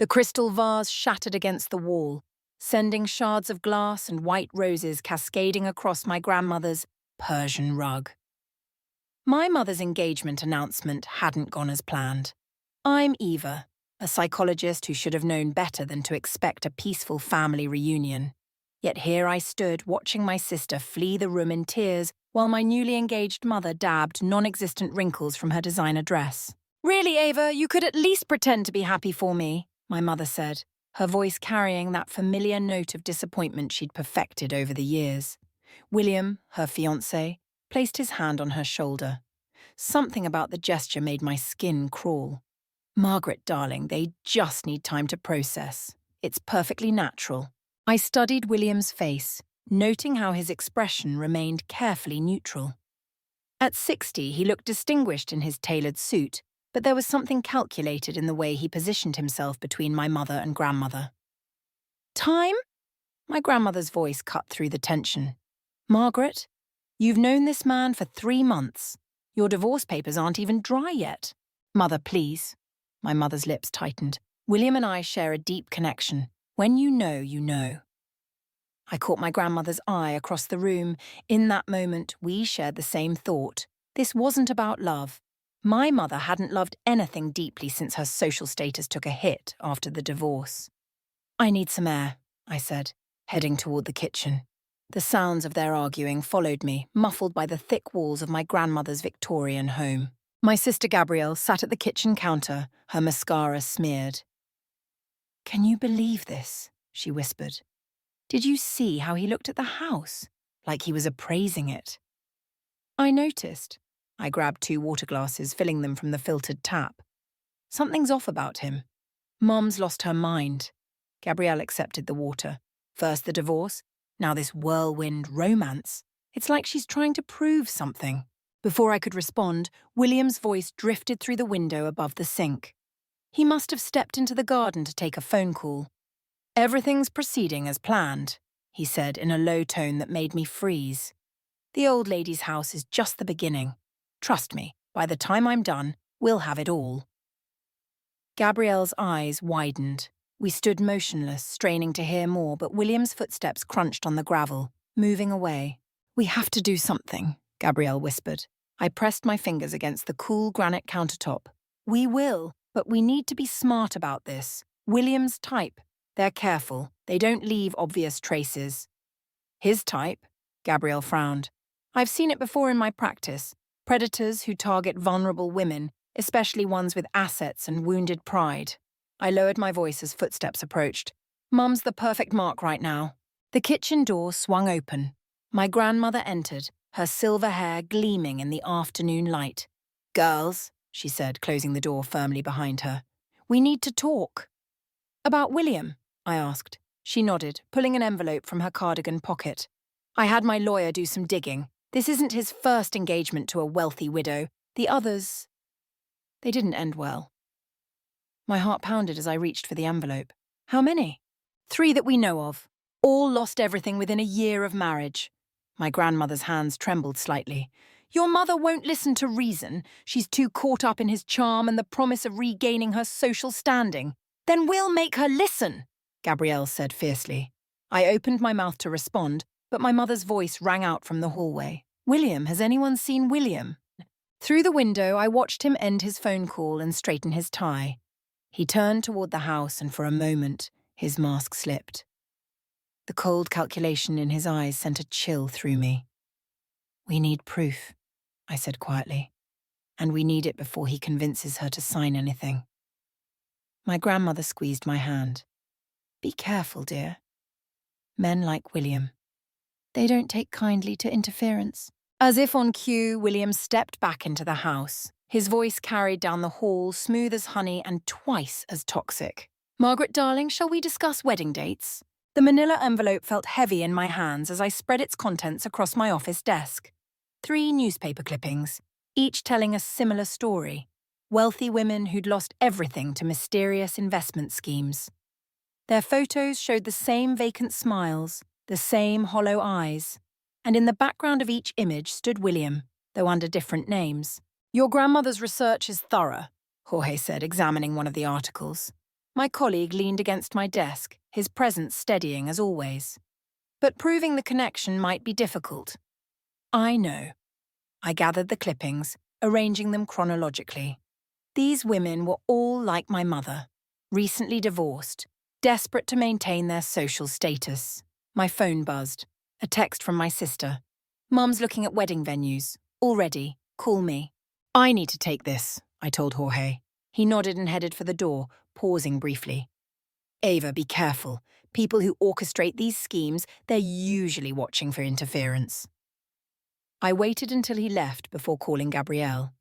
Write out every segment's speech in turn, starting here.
The crystal vase shattered against the wall, sending shards of glass and white roses cascading across my grandmother's Persian rug. My mother's engagement announcement hadn't gone as planned. I'm Eva, a psychologist who should have known better than to expect a peaceful family reunion. Yet here I stood watching my sister flee the room in tears while my newly engaged mother dabbed non-existent wrinkles from her designer dress. "Really, Ava, you could at least pretend to be happy for me," my mother said, her voice carrying that familiar note of disappointment she'd perfected over the years. William, her fiancé, placed his hand on her shoulder. Something about the gesture made my skin crawl. "Margaret, darling, they just need time to process. It's perfectly natural." I studied William's face, noting how his expression remained carefully neutral. At 60, he looked distinguished in his tailored suit, but there was something calculated in the way he positioned himself between my mother and grandmother. "Time?" My grandmother's voice cut through the tension. "Margaret, you've known this man for 3 months. Your divorce papers aren't even dry yet." "Mother, please." My mother's lips tightened. "William and I share a deep connection. When you know, you know." I caught my grandmother's eye across the room. In that moment, we shared the same thought. This wasn't about love. My mother hadn't loved anything deeply since her social status took a hit after the divorce. "I need some air," I said, heading toward the kitchen. The sounds of their arguing followed me, muffled by the thick walls of my grandmother's Victorian home. My sister Gabrielle sat at the kitchen counter, her mascara smeared. "Can you believe this?" she whispered. "Did you see how he looked at the house? Like he was appraising it." I noticed. I grabbed 2 water glasses, filling them from the filtered tap. "Something's off about him. Mom's lost her mind." Gabrielle accepted the water. First the divorce, now this whirlwind romance. It's like she's trying to prove something. Before I could respond, William's voice drifted through the window above the sink. He must have stepped into the garden to take a phone call. "Everything's proceeding as planned," he said in a low tone that made me freeze. "The old lady's house is just the beginning. Trust me, by the time I'm done, we'll have it all." Gabrielle's eyes widened. We stood motionless, straining to hear more, but William's footsteps crunched on the gravel, moving away. "We have to do something," Gabrielle whispered. I pressed my fingers against the cool granite countertop. "We will, but we need to be smart about this. William's type. They're careful. They don't leave obvious traces." "His type?" Gabrielle frowned. "I've seen it before in my practice. Predators who target vulnerable women, especially ones with assets and wounded pride." I lowered my voice as footsteps approached. "Mum's the perfect mark right now." The kitchen door swung open. My grandmother entered, her silver hair gleaming in the afternoon light. "Girls," she said, closing the door firmly behind her. "We need to talk." "About William?" I asked. She nodded, pulling an envelope from her cardigan pocket. "I had my lawyer do some digging. This isn't his first engagement to a wealthy widow. The others, they didn't end well." My heart pounded as I reached for the envelope. "How many?" "3 that we know of. All lost everything within a year of marriage." My grandmother's hands trembled slightly. "Your mother won't listen to reason. She's too caught up in his charm and the promise of regaining her social standing." "Then we'll make her listen," Gabrielle said fiercely. I opened my mouth to respond, but my mother's voice rang out from the hallway. "William, has anyone seen William?" Through the window, I watched him end his phone call and straighten his tie. He turned toward the house, and for a moment, his mask slipped. The cold calculation in his eyes sent a chill through me. "We need proof," I said quietly. "And we need it before he convinces her to sign anything." My grandmother squeezed my hand. "Be careful, dear. Men like William. They don't take kindly to interference." As if on cue, William stepped back into the house. His voice carried down the hall, smooth as honey and twice as toxic. "Margaret, darling, shall we discuss wedding dates?" The manila envelope felt heavy in my hands as I spread its contents across my office desk. 3 newspaper clippings, each telling a similar story. Wealthy women who'd lost everything to mysterious investment schemes. Their photos showed the same vacant smiles, the same hollow eyes, and in the background of each image stood William, though under different names. "Your grandmother's research is thorough," Jorge said, examining one of the articles. My colleague leaned against my desk, his presence steadying as always. But proving the connection might be difficult. I know. I gathered the clippings, arranging them chronologically. These women were all like my mother, recently divorced, desperate to maintain their social status. My phone buzzed. A text from my sister. Mum's looking at wedding venues. All ready. Call me. I need to take this, I told Jorge. He nodded and headed for the door, pausing briefly. Ava, be careful. People who orchestrate these schemes, they're usually watching for interference. I waited until he left before calling Gabrielle.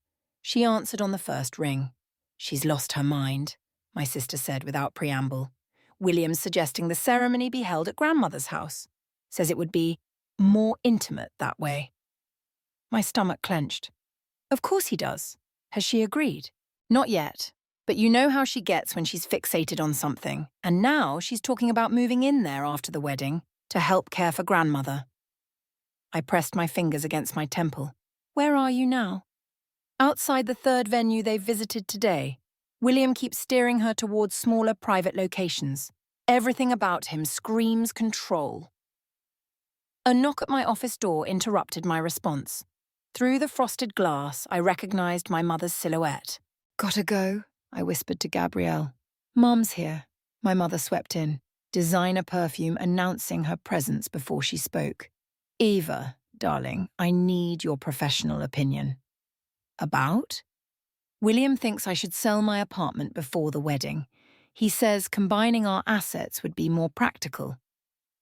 She answered on the first ring. She's lost her mind, my sister said without preamble. William's suggesting the ceremony be held at grandmother's house. Says it would be more intimate that way. My stomach clenched. Of course he does. Has she agreed? Not yet. But you know how she gets when she's fixated on something. And now she's talking about moving in there after the wedding to help care for grandmother. I pressed my fingers against my temple. Where are you now? Outside the third venue they've visited today. William keeps steering her towards smaller private locations. Everything about him screams control. A knock at my office door interrupted my response. Through the frosted glass, I recognized my mother's silhouette. Gotta go, I whispered to Gabrielle. Mum's here. My mother swept in, designer perfume announcing her presence before she spoke. Eva, darling, I need your professional opinion. About? William thinks I should sell my apartment before the wedding. He says combining our assets would be more practical.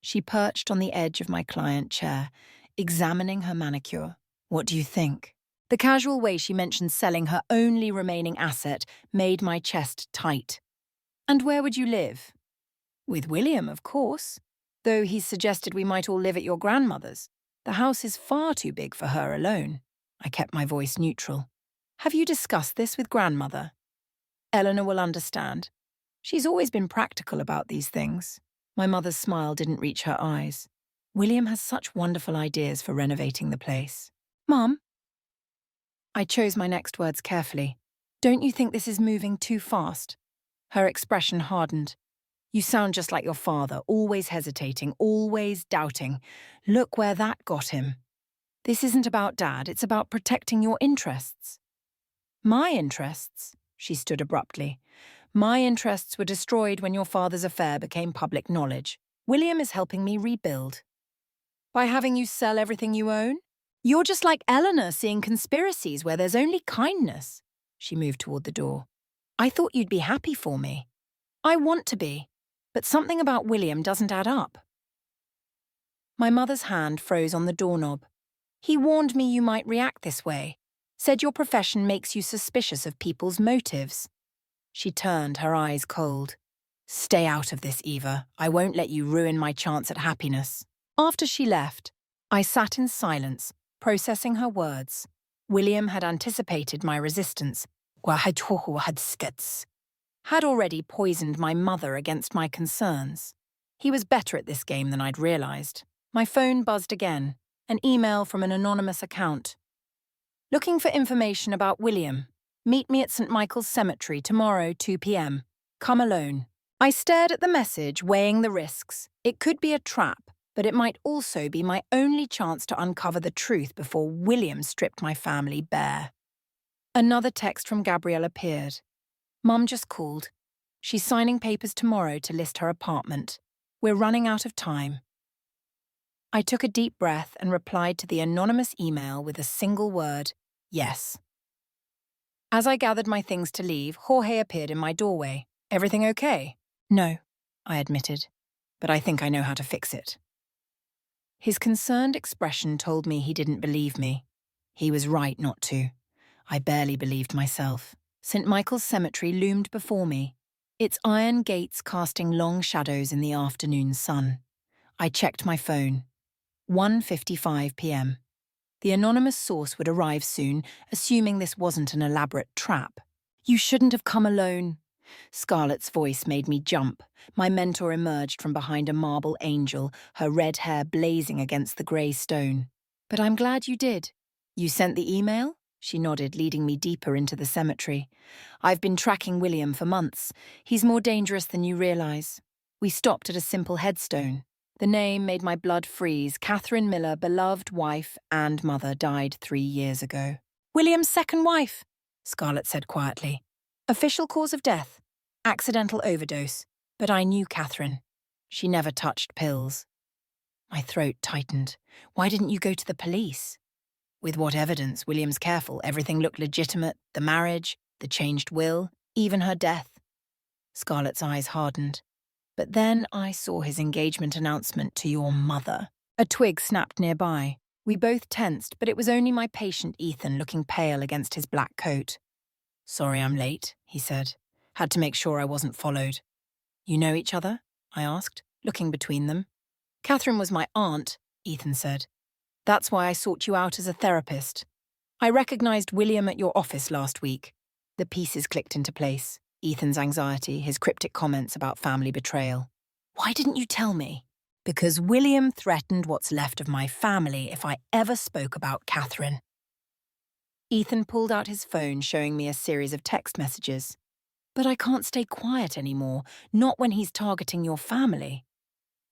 She perched on the edge of my client chair, examining her manicure. What do you think? The casual way she mentioned selling her only remaining asset made my chest tight. And where would you live? With William, of course. Though he's suggested we might all live at your grandmother's. The house is far too big for her alone. I kept my voice neutral. Have you discussed this with grandmother? Eleanor will understand. She's always been practical about these things. My mother's smile didn't reach her eyes. William has such wonderful ideas for renovating the place. Mum? I chose my next words carefully. Don't you think this is moving too fast? Her expression hardened. You sound just like your father, always hesitating, always doubting. Look where that got him. This isn't about Dad, it's about protecting your interests. My interests? She stood abruptly. My interests were destroyed when your father's affair became public knowledge. William is helping me rebuild. By having you sell everything you own? You're just like Eleanor seeing conspiracies where there's only kindness. She moved toward the door. I thought you'd be happy for me. I want to be, but something about William doesn't add up. My mother's hand froze on the doorknob. He warned me you might react this way, said your profession makes you suspicious of people's motives. She turned, her eyes cold. Stay out of this, Eva. I won't let you ruin my chance at happiness. After she left, I sat in silence, processing her words. William had anticipated my resistance. Had already poisoned my mother against my concerns. He was better at this game than I'd realized. My phone buzzed again, an email from an anonymous account. Looking for information about William. Meet me at St. Michael's Cemetery tomorrow, 2 p.m. Come alone. I stared at the message, weighing the risks. It could be a trap, but it might also be my only chance to uncover the truth before William stripped my family bare. Another text from Gabrielle appeared. Mum just called. She's signing papers tomorrow to list her apartment. We're running out of time. I took a deep breath and replied to the anonymous email with a single word, yes. As I gathered my things to leave, Jorge appeared in my doorway. Everything okay? No, I admitted, but I think I know how to fix it. His concerned expression told me he didn't believe me. He was right not to. I barely believed myself. St. Michael's Cemetery loomed before me, its iron gates casting long shadows in the afternoon sun. I checked my phone. 1:55 p.m. The anonymous source would arrive soon, assuming this wasn't an elaborate trap. You shouldn't have come alone. Scarlett's voice made me jump. My mentor emerged from behind a marble angel, her red hair blazing against the grey stone. But I'm glad you did. You sent the email? She nodded, leading me deeper into the cemetery. I've been tracking William for months. He's more dangerous than you realise. We stopped at a simple headstone. The name made my blood freeze. Catherine Miller, beloved wife and mother, died 3 years ago. William's second wife, Scarlett said quietly. Official cause of death. Accidental overdose. But I knew Catherine. She never touched pills. My throat tightened. Why didn't you go to the police? With what evidence? William's careful. Everything looked legitimate. The marriage, the changed will, even her death. Scarlett's eyes hardened. But then I saw his engagement announcement to your mother. A twig snapped nearby. We both tensed, but it was only my patient Ethan looking pale against his black coat. Sorry I'm late, he said. Had to make sure I wasn't followed. You know each other? I asked, looking between them. Catherine was my aunt, Ethan said. That's why I sought you out as a therapist. I recognized William at your office last week. The pieces clicked into place. Ethan's anxiety, his cryptic comments about family betrayal. Why didn't you tell me? Because William threatened what's left of my family if I ever spoke about Catherine. Ethan pulled out his phone, showing me a series of text messages. But I can't stay quiet anymore, not when he's targeting your family.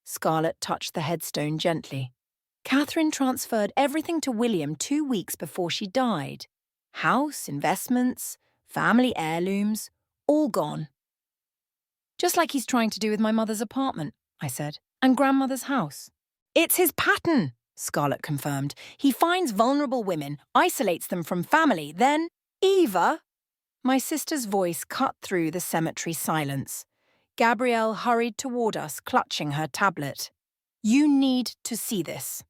Scarlett touched the headstone gently. Catherine transferred everything to William 2 weeks before she died. House, investments, family heirlooms, all gone. Just like he's trying to do with my mother's apartment, I said, and grandmother's house. It's his pattern, Scarlett confirmed. He finds vulnerable women, isolates them from family, then, Eva. My sister's voice cut through the cemetery silence. Gabrielle hurried toward us, clutching her tablet. You need to see this.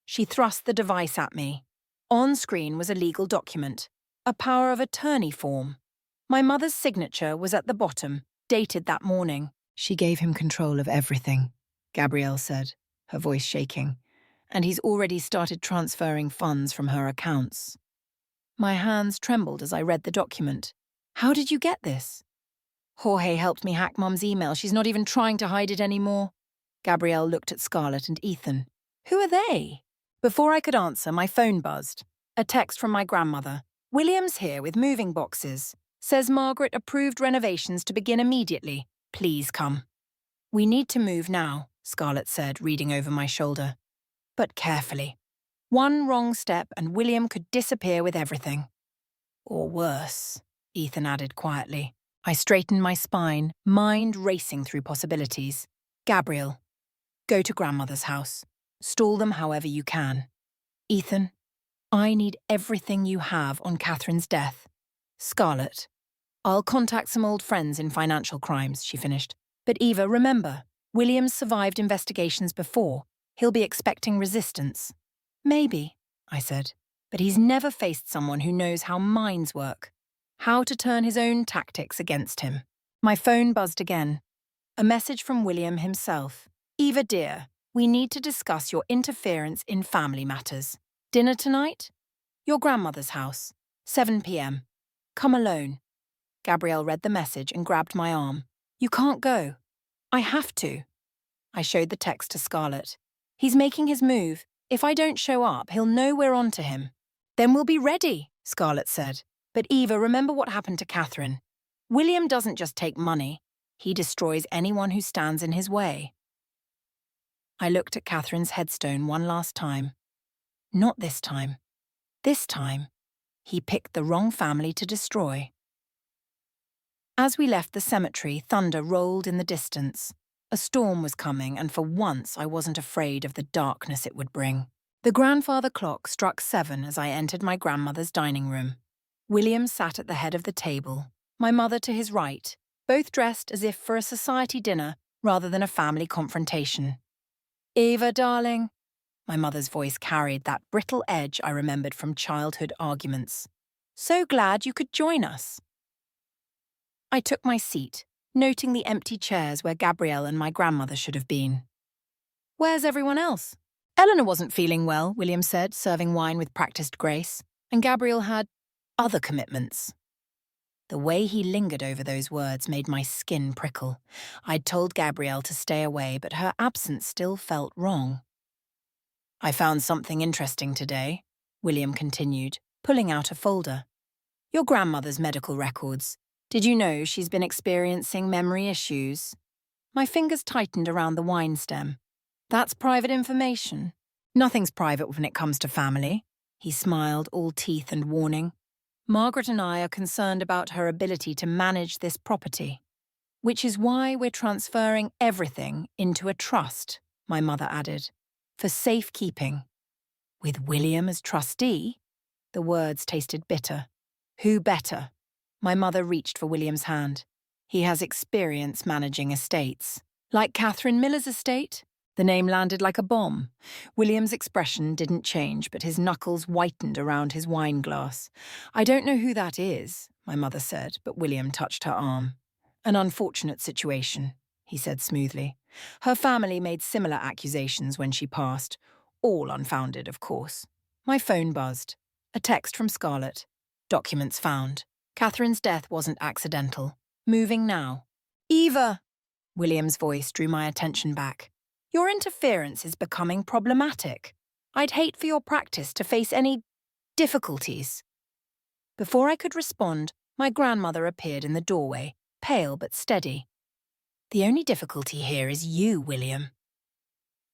She thrust the device at me. On screen was a legal document, a power of attorney form. My mother's signature was at the bottom, dated that morning. She gave him control of everything, Gabrielle said, her voice shaking. And he's already started transferring funds from her accounts. My hands trembled as I read the document. How did you get this? Jorge helped me hack Mum's email. She's not even trying to hide it anymore. Gabrielle looked at Scarlett and Ethan. Who are they? Before I could answer, my phone buzzed. A text from my grandmother. William's here with moving boxes. Says Margaret approved renovations to begin immediately. Please come. We need to move now, Scarlett said, reading over my shoulder. But carefully. One wrong step and William could disappear with everything. Or worse, Ethan added quietly. I straightened my spine, mind racing through possibilities. Gabriel, go to grandmother's house. Stall them however you can. Ethan, I need everything you have on Catherine's death. Scarlett, I'll contact some old friends in financial crimes, she finished. But Eva, remember, William's survived investigations before. He'll be expecting resistance. Maybe, I said, but he's never faced someone who knows how minds work, how to turn his own tactics against him. My phone buzzed again. A message from William himself. Eva dear, we need to discuss your interference in family matters. Dinner tonight? Your grandmother's house. 7 p.m. Come alone. Gabrielle read the message and grabbed my arm. You can't go. I have to. I showed the text to Scarlett. He's making his move. If I don't show up, he'll know we're on to him. Then we'll be ready, Scarlett said. But Eva, remember what happened to Catherine. William doesn't just take money. He destroys anyone who stands in his way. I looked at Catherine's headstone one last time. Not this time. This time, he picked the wrong family to destroy. As we left the cemetery, thunder rolled in the distance. A storm was coming, and for once I wasn't afraid of the darkness it would bring. The grandfather clock struck 7 as I entered my grandmother's dining room. William sat at the head of the table, my mother to his right, both dressed as if for a society dinner rather than a family confrontation. Eva, darling. My mother's voice carried that brittle edge I remembered from childhood arguments. So glad you could join us. I took my seat, noting the empty chairs where Gabrielle and my grandmother should have been. Where's everyone else? Eleanor wasn't feeling well, William said, serving wine with practiced grace, and Gabrielle had other commitments. The way he lingered over those words made my skin prickle. I'd told Gabrielle to stay away, but her absence still felt wrong. I found something interesting today, William continued, pulling out a folder. Your grandmother's medical records. Did you know she's been experiencing memory issues? My fingers tightened around the wine stem. That's private information. Nothing's private when it comes to family. He smiled, all teeth and warning. Margaret and I are concerned about her ability to manage this property, which is why we're transferring everything into a trust, my mother added, for safekeeping. With William as trustee? The words tasted bitter. Who better? My mother reached for William's hand. He has experience managing estates. Like Catherine Miller's estate? The name landed like a bomb. William's expression didn't change, but his knuckles whitened around his wine glass. I don't know who that is, my mother said, but William touched her arm. An unfortunate situation, he said smoothly. Her family made similar accusations when she passed. All unfounded, of course. My phone buzzed. A text from Scarlett. Documents found. Catherine's death wasn't accidental. Moving now. Eva! William's voice drew my attention back. Your interference is becoming problematic. I'd hate for your practice to face any difficulties. Before I could respond, my grandmother appeared in the doorway, pale but steady. The only difficulty here is you, William.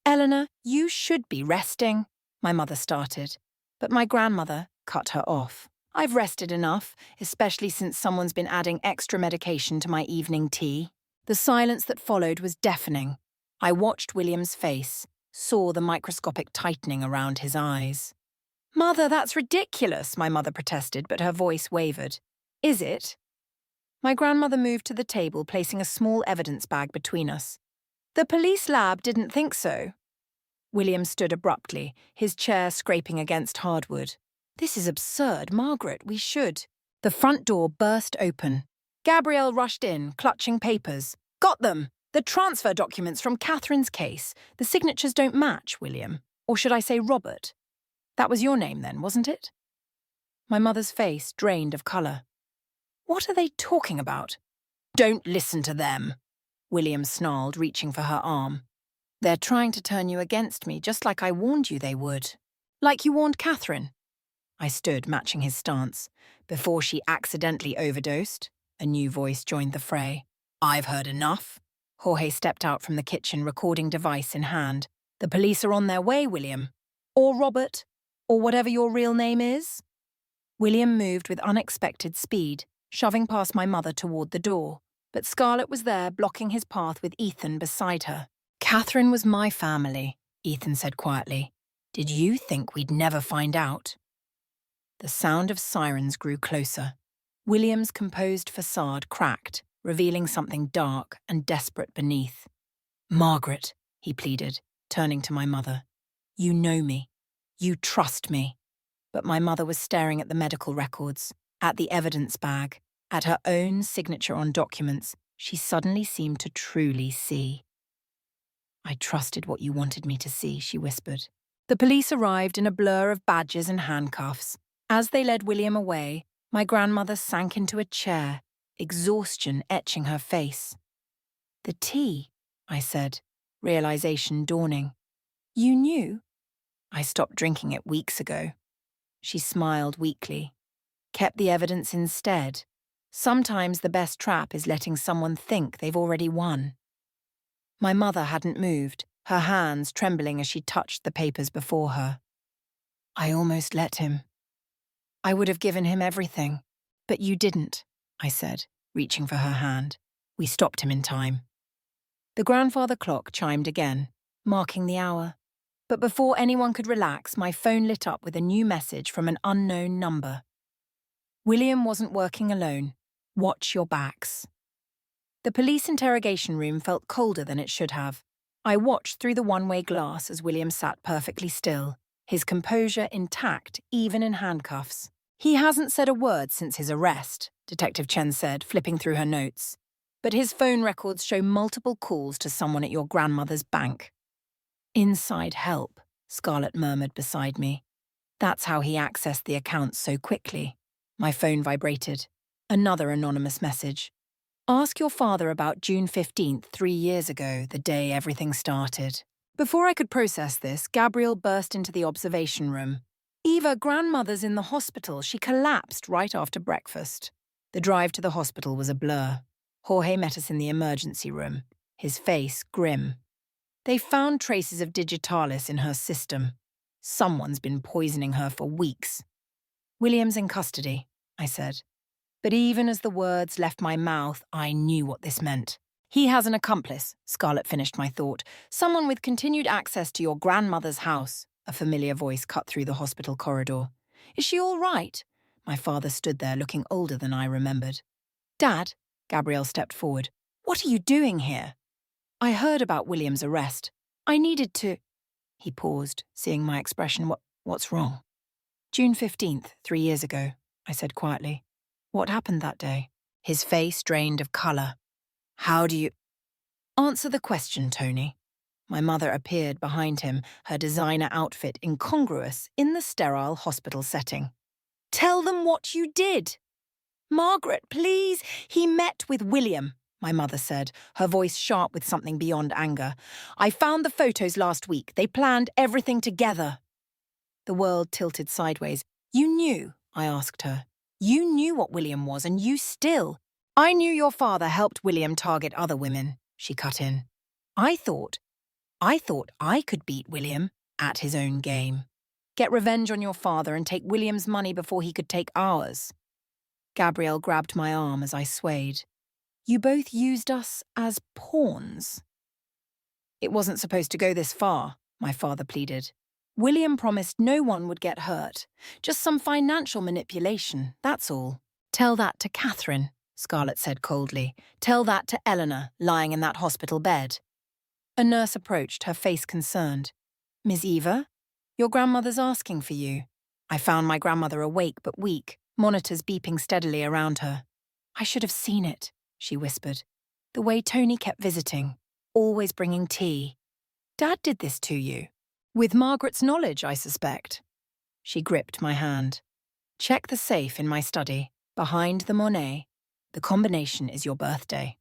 Eleanor, you should be resting, my mother started, but my grandmother cut her off. I've rested enough, especially since someone's been adding extra medication to my evening tea. The silence that followed was deafening. I watched William's face, saw the microscopic tightening around his eyes. Mother, that's ridiculous, my mother protested, but her voice wavered. Is it? My grandmother moved to the table, placing a small evidence bag between us. The police lab didn't think so. William stood abruptly, his chair scraping against hardwood. This is absurd, Margaret, we should. The front door burst open. Gabrielle rushed in, clutching papers. Got them! The transfer documents from Catherine's case. The signatures don't match, William. Or should I say Robert? That was your name then, wasn't it? My mother's face drained of colour. What are they talking about? Don't listen to them, William snarled, reaching for her arm. They're trying to turn you against me, just like I warned you they would. Like you warned Catherine. I stood, matching his stance. Before she accidentally overdosed, a new voice joined the fray. I've heard enough. Jorge stepped out from the kitchen, recording device in hand. The police are on their way, William. Or Robert. Or whatever your real name is. William moved with unexpected speed, shoving past my mother toward the door. But Scarlett was there, blocking his path with Ethan beside her. Catherine was my family, Ethan said quietly. Did you think we'd never find out? The sound of sirens grew closer. William's composed facade cracked, revealing something dark and desperate beneath. Margaret, he pleaded, turning to my mother. You know me. You trust me. But my mother was staring at the medical records, at the evidence bag, at her own signature on documents she suddenly seemed to truly see. I trusted what you wanted me to see, she whispered. The police arrived in a blur of badges and handcuffs. As they led William away, my grandmother sank into a chair, exhaustion etching her face. The tea, I said, realization dawning. You knew? I stopped drinking it weeks ago. She smiled weakly. Kept the evidence instead. Sometimes the best trap is letting someone think they've already won. My mother hadn't moved, her hands trembling as she touched the papers before her. I almost let him. I would have given him everything. But you didn't, I said, reaching for her hand. We stopped him in time. The grandfather clock chimed again, marking the hour. But before anyone could relax, my phone lit up with a new message from an unknown number. William wasn't working alone. Watch your backs. The police interrogation room felt colder than it should have. I watched through the one-way glass as William sat perfectly still, his composure intact even in handcuffs. He hasn't said a word since his arrest, Detective Chen said, flipping through her notes. But his phone records show multiple calls to someone at your grandmother's bank. Inside help, Scarlett murmured beside me. That's how he accessed the accounts so quickly. My phone vibrated. Another anonymous message. Ask your father about June 15th, 3 years ago, the day everything started. Before I could process this, Gabrielle burst into the observation room. Eva, grandmother's in the hospital. She collapsed right after breakfast. The drive to the hospital was a blur. Jorge met us in the emergency room, his face grim. They found traces of digitalis in her system. Someone's been poisoning her for weeks. William's in custody, I said. But even as the words left my mouth, I knew what this meant. He has an accomplice, Scarlett finished my thought. Someone with continued access to your grandmother's house. A familiar voice cut through the hospital corridor. Is she all right? My father stood there looking older than I remembered. Dad, Gabrielle stepped forward. What are you doing here? I heard about William's arrest. I needed to... He paused, seeing my expression. What's wrong? June 15th, 3 years ago, I said quietly. What happened that day? His face drained of colour. How do you... Answer the question, Tony. My mother appeared behind him, her designer outfit incongruous in the sterile hospital setting. Tell them what you did. Margaret, please. He met with William, my mother said, her voice sharp with something beyond anger. I found the photos last week. They planned everything together. The world tilted sideways. You knew, I asked her. You knew what William was, and you still... I knew your father helped William target other women, she cut in. I thought I could beat William at his own game. Get revenge on your father and take William's money before he could take ours. Gabrielle grabbed my arm as I swayed. You both used us as pawns. It wasn't supposed to go this far, my father pleaded. William promised no one would get hurt. Just some financial manipulation, that's all. Tell that to Catherine, Scarlett said coldly. Tell that to Eleanor, lying in that hospital bed. A nurse approached, her face concerned. Miss Eva, your grandmother's asking for you. I found my grandmother awake but weak, monitors beeping steadily around her. I should have seen it, she whispered. The way Tony kept visiting, always bringing tea. Dad did this to you. With Margaret's knowledge, I suspect. She gripped my hand. Check the safe in my study, behind the Monet. The combination is your birthday.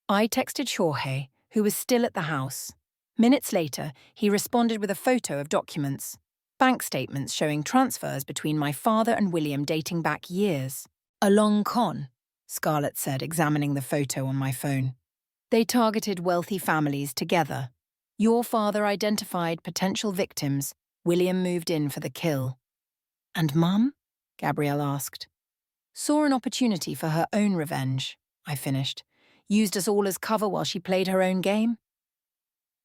I texted Jorge, who was still at the house. Minutes later, he responded with a photo of documents. Bank statements showing transfers between my father and William dating back years. A long con, Scarlett said, examining the photo on my phone. They targeted wealthy families together. Your father identified potential victims. William moved in for the kill. And Mum? Gabrielle asked. Saw an opportunity for her own revenge, I finished. Used us all as cover while she played her own game.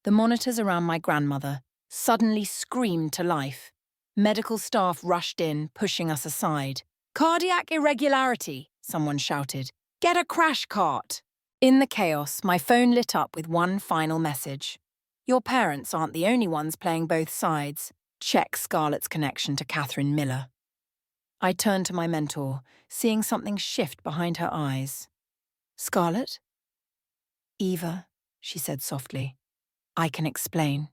The monitors around my grandmother suddenly screamed to life. Medical staff rushed in, pushing us aside. Cardiac irregularity, someone shouted. Get a crash cart. In the chaos, my phone lit up with one final message. Your parents aren't the only ones playing both sides. Check Scarlett's connection to Catherine Miller. I turned to my mentor, seeing something shift behind her eyes. Scarlett? Eva, she said softly. I can explain.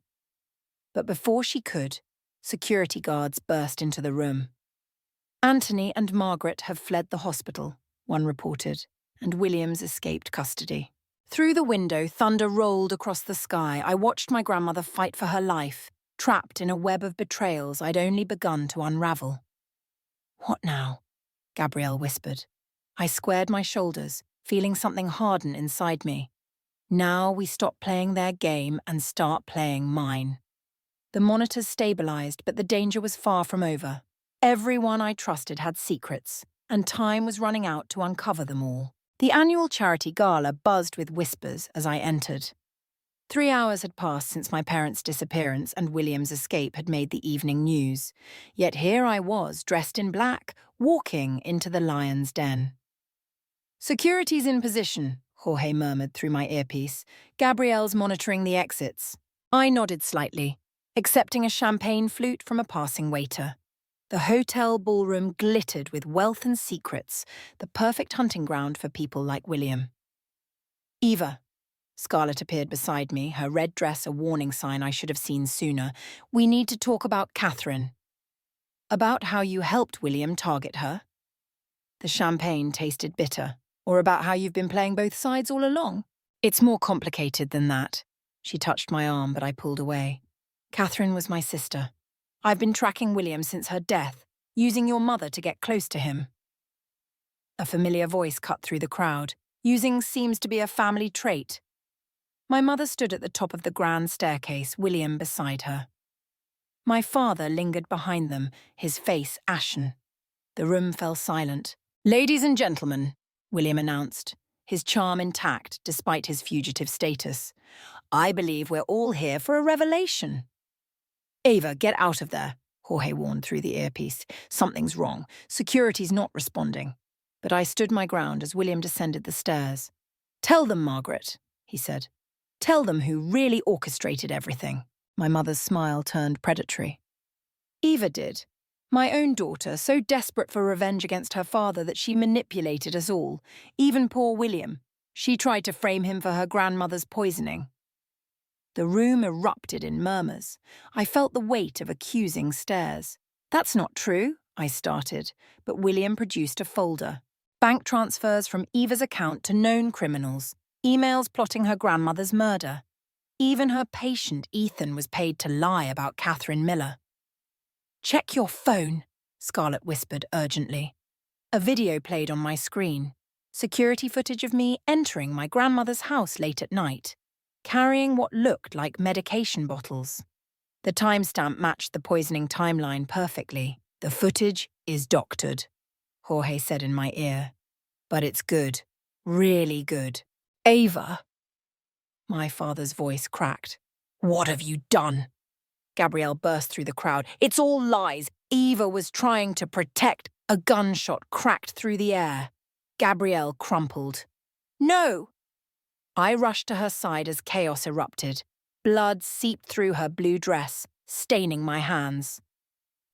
But before she could, security guards burst into the room. Anthony and Margaret have fled the hospital, one reported, and Williams escaped custody. Through the window, thunder rolled across the sky. I watched my grandmother fight for her life, trapped in a web of betrayals I'd only begun to unravel. What now? Gabrielle whispered. I squared my shoulders, feeling something harden inside me. Now we stop playing their game and start playing mine. The monitors stabilized, but the danger was far from over. Everyone I trusted had secrets, and time was running out to uncover them all. The annual charity gala buzzed with whispers as I entered. 3 hours had passed since my parents' disappearance and William's escape had made the evening news. Yet here I was, dressed in black, walking into the lion's den. Security's in position, Jorge murmured through my earpiece. Gabrielle's monitoring the exits. I nodded slightly, accepting a champagne flute from a passing waiter. The hotel ballroom glittered with wealth and secrets, the perfect hunting ground for people like William. Eva. Scarlett appeared beside me, her red dress a warning sign I should have seen sooner. We need to talk about Catherine. About how you helped William target her? The champagne tasted bitter. Or about how you've been playing both sides all along? It's more complicated than that. She touched my arm, but I pulled away. Catherine was my sister. I've been tracking William since her death, using your mother to get close to him. A familiar voice cut through the crowd. Using seems to be a family trait. My mother stood at the top of the grand staircase, William beside her. My father lingered behind them, his face ashen. The room fell silent. "Ladies and gentlemen," William announced, his charm intact despite his fugitive status, "I believe we're all here for a revelation." "Ava, get out of there," Jorge warned through the earpiece. "Something's wrong. Security's not responding." But I stood my ground as William descended the stairs. "Tell them, Margaret," he said. "Tell them who really orchestrated everything." My mother's smile turned predatory. "Eva did. My own daughter, so desperate for revenge against her father that she manipulated us all, even poor William. She tried to frame him for her grandmother's poisoning." The room erupted in murmurs. I felt the weight of accusing stares. "That's not true," I started, but William produced a folder. Bank transfers from Eva's account to known criminals, emails plotting her grandmother's murder. Even her patient, Ethan, was paid to lie about Catherine Miller. "Check your phone," Scarlett whispered urgently. A video played on my screen. Security footage of me entering my grandmother's house late at night, carrying what looked like medication bottles. The timestamp matched the poisoning timeline perfectly. "The footage is doctored," Jorge said in my ear. "But it's good. Really good." "Ava," my father's voice cracked. "What have you done?" Gabrielle burst through the crowd. "It's all lies. Eva was trying to protect." A gunshot cracked through the air. Gabrielle crumpled. "No!" I rushed to her side as chaos erupted. Blood seeped through her blue dress, staining my hands.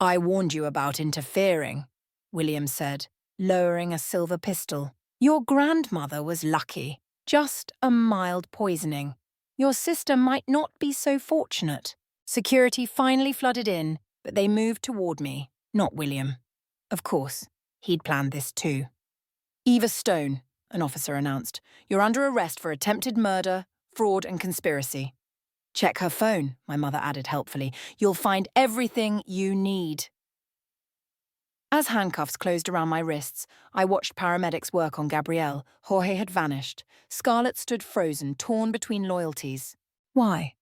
"I warned you about interfering," William said, lowering a silver pistol. "Your grandmother was lucky. Just a mild poisoning. Your sister might not be so fortunate." Security finally flooded in, but they moved toward me, not William. Of course, he'd planned this too. "Eva Stone," an officer announced. "You're under arrest for attempted murder, fraud and conspiracy." "Check her phone," my mother added helpfully. "You'll find everything you need." As handcuffs closed around my wrists, I watched paramedics work on Gabrielle. Jorge had vanished. Scarlett stood frozen, torn between loyalties. "Why?"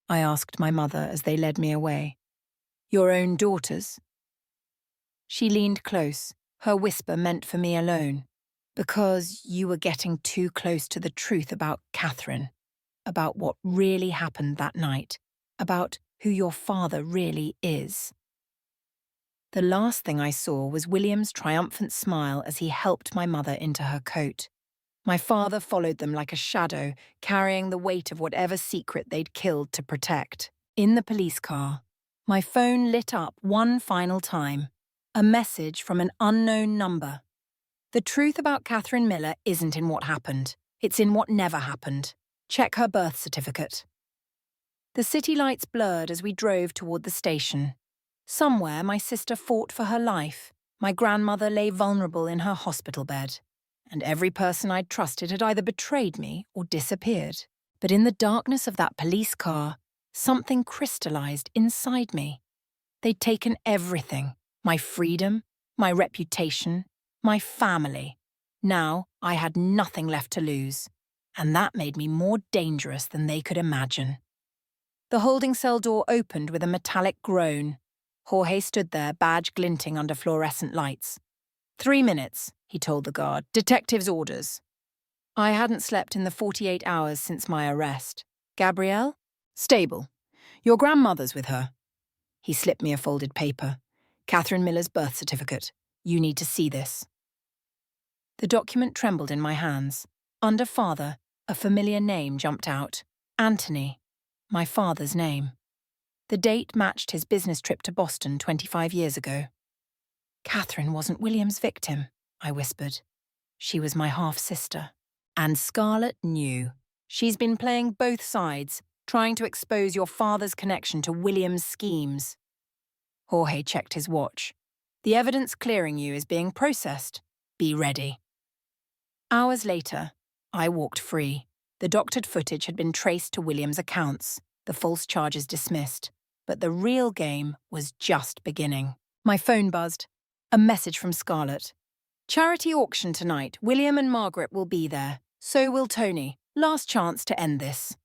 I asked my mother as they led me away. "Your own daughters?" She leaned close, her whisper meant for me alone. "Because you were getting too close to the truth about Catherine, about what really happened that night, about who your father really is." The last thing I saw was William's triumphant smile as he helped my mother into her coat. My father followed them like a shadow, carrying the weight of whatever secret they'd killed to protect. In the police car, my phone lit up one final time. A message from an unknown number. "The truth about Catherine Miller isn't in what happened. It's in what never happened. Check her birth certificate." The city lights blurred as we drove toward the station. Somewhere my sister fought for her life. My grandmother lay vulnerable in her hospital bed. And every person I'd trusted had either betrayed me or disappeared. But in the darkness of that police car, something crystallized inside me. They'd taken everything. My freedom, my reputation, my family. Now I had nothing left to lose. And that made me more dangerous than they could imagine. The holding cell door opened with a metallic groan. Jorge stood there, badge glinting under fluorescent lights. 3 minutes, he told the guard. "Detective's orders." I hadn't slept in the 48 hours since my arrest. "Gabrielle?" "Stable. Your grandmother's with her." He slipped me a folded paper. "Catherine Miller's birth certificate. You need to see this." The document trembled in my hands. Under father, a familiar name jumped out. Anthony. My father's name. The date matched his business trip to Boston 25 years ago. "Catherine wasn't William's victim," I whispered. "She was my half-sister." And Scarlett knew. "She's been playing both sides, trying to expose your father's connection to William's schemes." Jorge checked his watch. "The evidence clearing you is being processed. Be ready." Hours later, I walked free. The doctored footage had been traced to William's accounts, the false charges dismissed. but the real game was just beginning. My phone buzzed. A message from Scarlett. Charity auction tonight. William and Margaret will be there. So will Tony. Last chance to end this.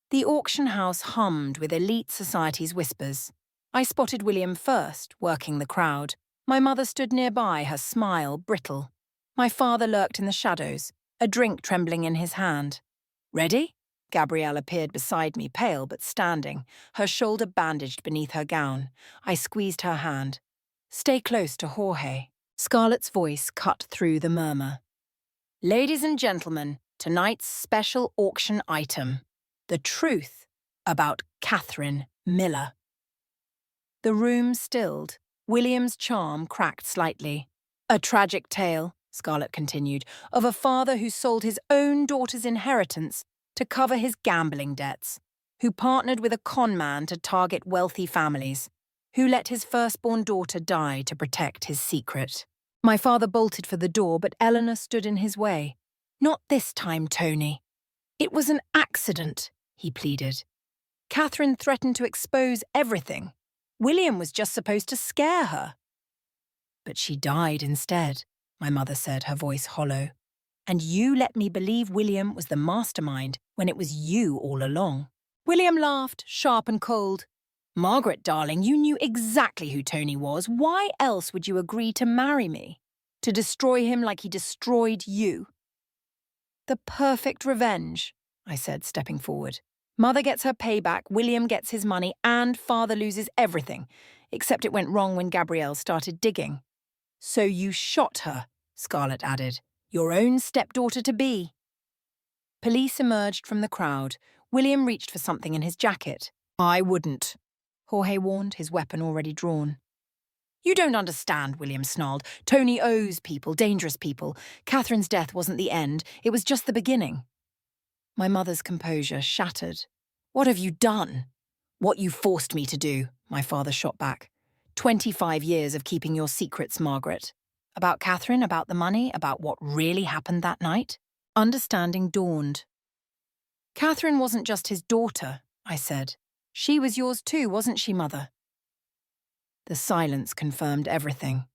The auction house hummed with elite society's whispers. I spotted William first, working the crowd. My mother stood nearby, her smile brittle. My father lurked in the shadows, a drink trembling in his hand. Ready? Gabrielle appeared beside me, pale but standing, her shoulder bandaged beneath her gown. I squeezed her hand. Stay close to Jorge. Scarlett's voice cut through the murmur. Ladies and gentlemen, tonight's special auction item. The truth about Catherine Miller. The room stilled. William's charm cracked slightly. A tragic tale, Scarlett continued, of a father who sold his own daughter's inheritance to cover his gambling debts, who partnered with a con man to target wealthy families, who let his firstborn daughter die to protect his secret. My father bolted for the door, but Eleanor stood in his way. Not this time, Tony. It was an accident, he pleaded. Catherine threatened to expose everything. William was just supposed to scare her. But she died instead, my mother said, her voice hollow. And you let me believe William was the mastermind when it was you all along. William laughed, sharp and cold. Margaret, darling, you knew exactly who Tony was. Why else would you agree to marry me? To destroy him like he destroyed you? The perfect revenge, I said, stepping forward. Mother gets her payback, William gets his money, and father loses everything, except it went wrong when Gabrielle started digging. So you shot her, Scarlett added. Your own stepdaughter-to-be. Police emerged from the crowd. William reached for something in his jacket. I wouldn't, Jorge warned, his weapon already drawn. You don't understand, William snarled. Tony owes people, dangerous people. Catherine's death wasn't the end, it was just the beginning. My mother's composure shattered. What have you done? What you forced me to do, my father shot back. 25 years of keeping your secrets, Margaret. About Catherine, about the money, about what really happened that night. Understanding dawned. Catherine wasn't just his daughter, I said. She was yours too, wasn't she, Mother? The silence confirmed everything.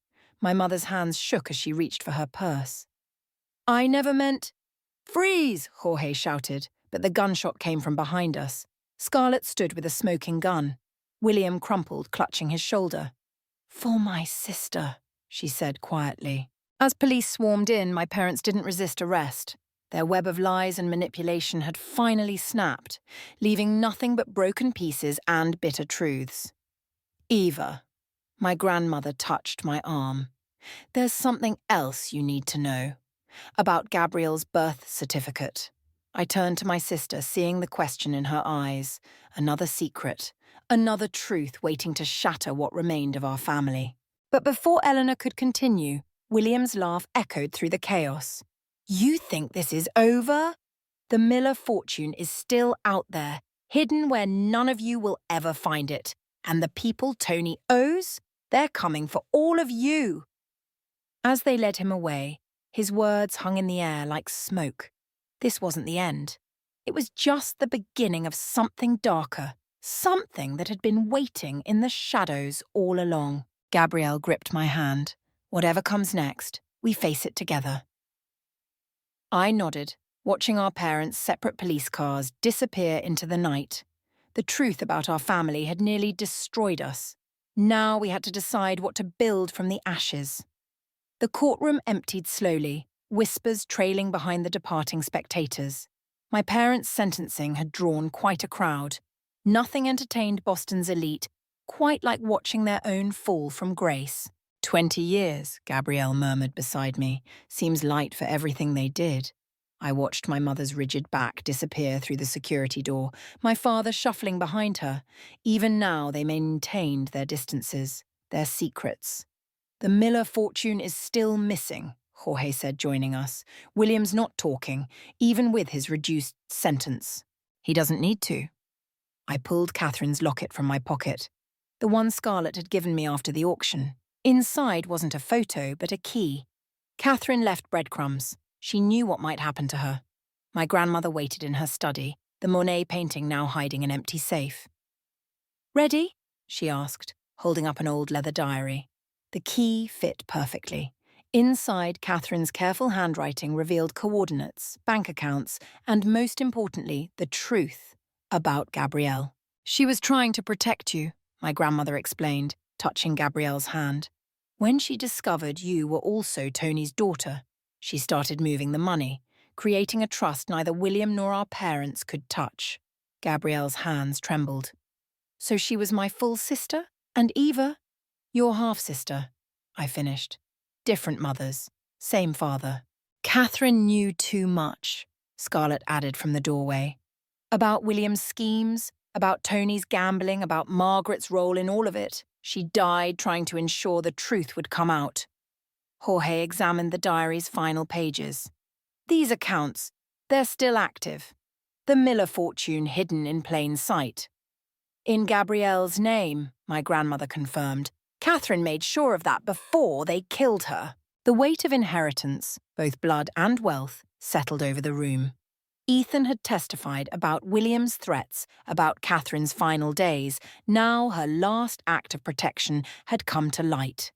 My mother's hands shook as she reached for her purse. I never meant... Freeze! Jorge shouted, but the gunshot came from behind us. Scarlett stood with a smoking gun. William crumpled, clutching his shoulder. For my sister, she said quietly. As police swarmed in, my parents didn't resist arrest. Their web of lies and manipulation had finally snapped, leaving nothing but broken pieces and bitter truths. Eva, my grandmother touched my arm. There's something else you need to know. About Gabrielle's birth certificate. I turned to my sister, seeing the question in her eyes. Another secret, another truth waiting to shatter what remained of our family. But before Eleanor could continue, William's laugh echoed through the chaos. You think this is over? The Miller fortune is still out there, hidden where none of you will ever find it. And the people Tony owes? They're coming for all of you. As they led him away, his words hung in the air like smoke. This wasn't the end. It was just the beginning of something darker, something that had been waiting in the shadows all along. Gabrielle gripped my hand. Whatever comes next, we face it together. I nodded, watching our parents' separate police cars disappear into the night. The truth about our family had nearly destroyed us. Now we had to decide what to build from the ashes. The courtroom emptied slowly, whispers trailing behind the departing spectators. My parents' sentencing had drawn quite a crowd. Nothing entertained Boston's elite, quite like watching their own fall from grace. 20 years, Gabrielle murmured beside me. Seems light for everything they did. I watched my mother's rigid back disappear through the security door, my father shuffling behind her. Even now they maintained their distances, their secrets. The Miller fortune is still missing, Jorge said, joining us. William's not talking, even with his reduced sentence. He doesn't need to. I pulled Catherine's locket from my pocket, the one Scarlett had given me after the auction. Inside wasn't a photo, but a key. Catherine left breadcrumbs. She knew what might happen to her. My grandmother waited in her study, the Monet painting now hiding an empty safe. Ready? She asked, holding up an old leather diary. The key fit perfectly. Inside, Catherine's careful handwriting revealed coordinates, bank accounts, and most importantly, the truth about Gabrielle. She was trying to protect you, my grandmother explained, touching Gabrielle's hand. When she discovered you were also Tony's daughter, she started moving the money, creating a trust neither William nor our parents could touch. Gabrielle's hands trembled. So she was my full sister? And Eva? Your half-sister, I finished. Different mothers, same father. Catherine knew too much, Scarlett added from the doorway. About William's schemes, about Tony's gambling, about Margaret's role in all of it. She died trying to ensure the truth would come out. Jorge examined the diary's final pages. These accounts, they're still active. The Miller fortune hidden in plain sight. In Gabrielle's name, my grandmother confirmed. Catherine made sure of that before they killed her. The weight of inheritance, both blood and wealth, settled over the room. Ethan had testified about William's threats, about Catherine's final days. Now her last act of protection had come to light.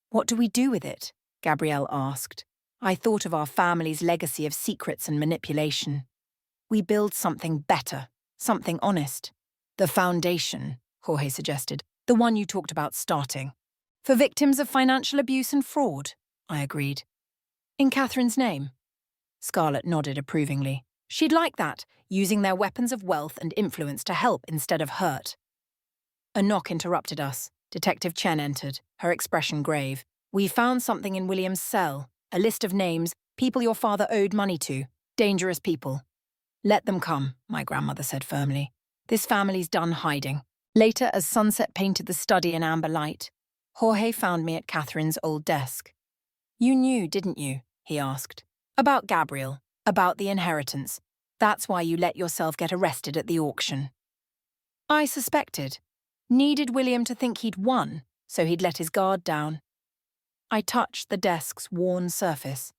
What do we do with it? Gabrielle asked. I thought of our family's legacy of secrets and manipulation. We build something better, something honest. The foundation, Jorge suggested, the one you talked about starting. For victims of financial abuse and fraud, I agreed. In Catherine's name? Scarlett nodded approvingly. She'd like that, using their weapons of wealth and influence to help instead of hurt. A knock interrupted us. Detective Chen entered, her expression grave. We found something in William's cell, a list of names, people your father owed money to, dangerous people. Let them come, my grandmother said firmly. This family's done hiding. Later, as sunset painted the study in amber light, Jorge found me at Catherine's old desk. You knew, didn't you? He asked. About Gabriel, about the inheritance. That's why you let yourself get arrested at the auction. I suspected. Needed William to think he'd won, so he'd let his guard down. I touched the desk's worn surface.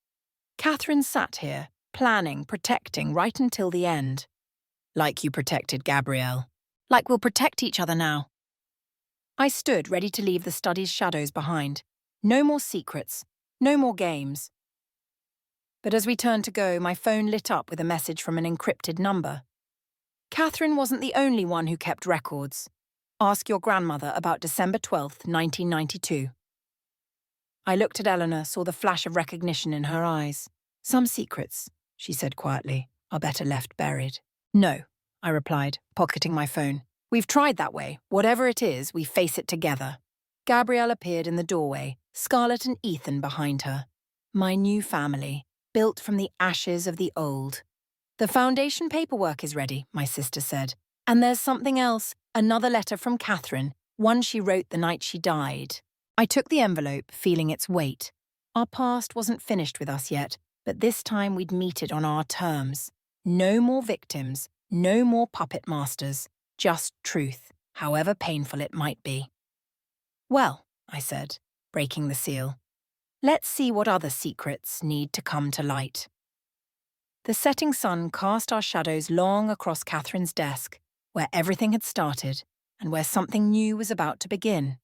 Catherine sat here, planning, protecting, right until the end. Like you protected Gabrielle. Like we'll protect each other now. I stood ready to leave the study's shadows behind. No more secrets, no more games. But as we turned to go, my phone lit up with a message from an encrypted number. Catherine wasn't the only one who kept records. Ask your grandmother about December 12th, 1992. I looked at Eleanor, saw the flash of recognition in her eyes. Some secrets, she said quietly, are better left buried. No, I replied, pocketing my phone. We've tried that way. Whatever it is, we face it together. Gabrielle appeared in the doorway, Scarlett and Ethan behind her. My new family, built from the ashes of the old. The foundation paperwork is ready, my sister said. And there's something else, another letter from Catherine, one she wrote the night she died. I took the envelope, feeling its weight. Our past wasn't finished with us yet, but this time we'd meet it on our terms. No more victims, no more puppet masters, just truth, however painful it might be. Well, I said, breaking the seal. Let's see what other secrets need to come to light. The setting sun cast our shadows long across Catherine's desk, where everything had started and where something new was about to begin.